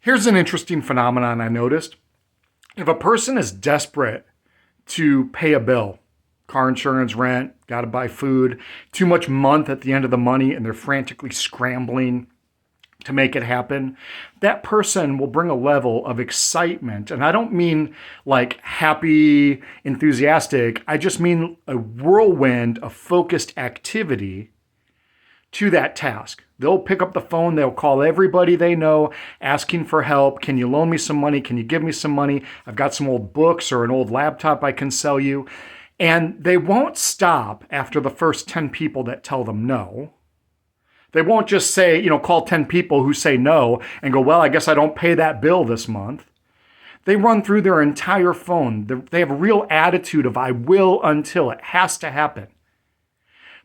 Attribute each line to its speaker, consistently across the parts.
Speaker 1: Here's an interesting phenomenon I noticed. If a person is desperate to pay a bill, car insurance, rent, got to buy food, too much month at the end of the money, and they're frantically scrambling to make it happen, that person will bring a level of excitement. And I don't mean like happy, enthusiastic. I just mean a whirlwind of focused activity to that task. They'll pick up the phone, they'll call everybody they know asking for help. Can you loan me some money? Can you give me some money? I've got some old books or an old laptop I can sell you. And they won't stop after the first 10 people that tell them no. They won't just say, call 10 people who say no and go, well, I guess I don't pay that bill this month. They run through their entire phone. They have a real attitude of I will until it has to happen.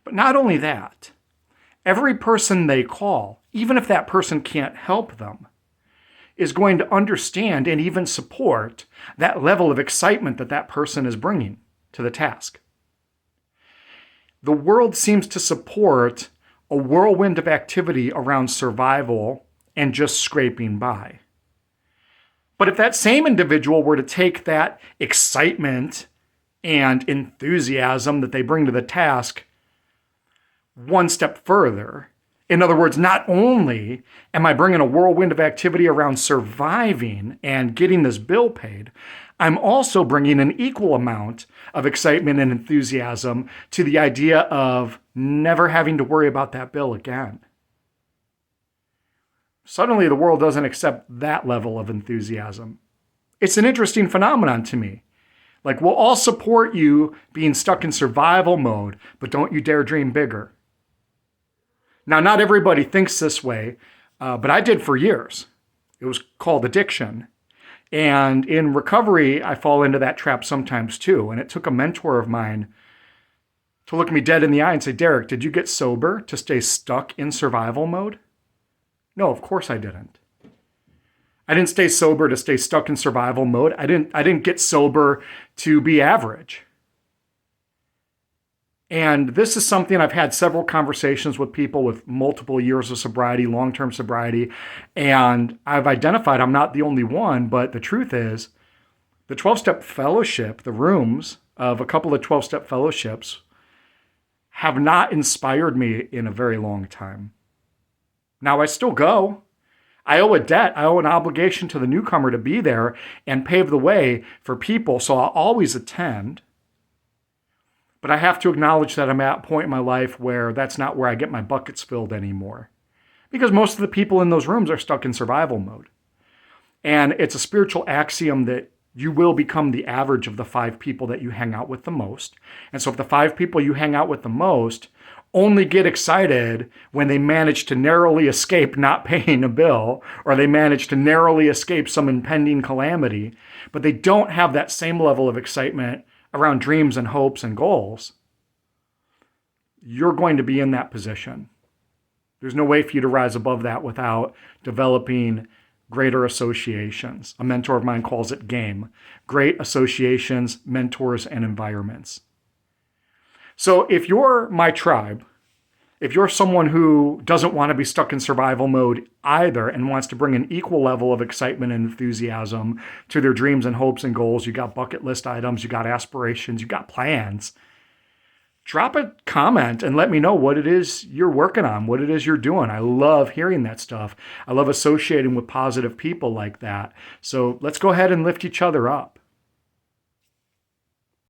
Speaker 1: But not only that, every person they call, even if that person can't help them, is going to understand and even support that level of excitement that that person is bringing to the task. The world seems to support a whirlwind of activity around survival and just scraping by. But if that same individual were to take that excitement and enthusiasm that they bring to the task one step further, in other words, not only am I bringing a whirlwind of activity around surviving and getting this bill paid, I'm also bringing an equal amount of excitement and enthusiasm to the idea of never having to worry about that bill again. Suddenly, the world doesn't accept that level of enthusiasm. It's an interesting phenomenon to me. Like, we'll all support you being stuck in survival mode, but don't you dare dream bigger. Now, not everybody thinks this way, but I did for years. It was called addiction. And in recovery, I fall into that trap sometimes too. And it took a mentor of mine to look me dead in the eye and say, Derek, did you get sober to stay stuck in survival mode? No, of course I didn't. I didn't stay sober to stay stuck in survival mode. I didn't get sober to be average. And this is something I've had several conversations with people with multiple years of sobriety, long-term sobriety, and I've identified I'm not the only one, but the truth is the 12-step fellowship, the rooms of a couple of 12-step fellowships have not inspired me in a very long time. Now I still go. I owe a debt. I owe an obligation to the newcomer to be there and pave the way for people, so I'll always attend. But I have to acknowledge that I'm at a point in my life where that's not where I get my buckets filled anymore. Because most of the people in those rooms are stuck in survival mode. And it's a spiritual axiom that you will become the average of the 5 people that you hang out with the most. And so if the 5 people you hang out with the most only get excited when they manage to narrowly escape not paying a bill, or they manage to narrowly escape some impending calamity, but they don't have that same level of excitement around dreams and hopes and goals, you're going to be in that position. There's no way for you to rise above that without developing greater associations. A mentor of mine calls it GAME. Great associations, mentors, and environments. So if you're my tribe, if you're someone who doesn't want to be stuck in survival mode either and wants to bring an equal level of excitement and enthusiasm to their dreams and hopes and goals, you got bucket list items, you got aspirations, you got plans, drop a comment and let me know what it is you're working on, what it is you're doing. I love hearing that stuff. I love associating with positive people like that. So let's go ahead and lift each other up.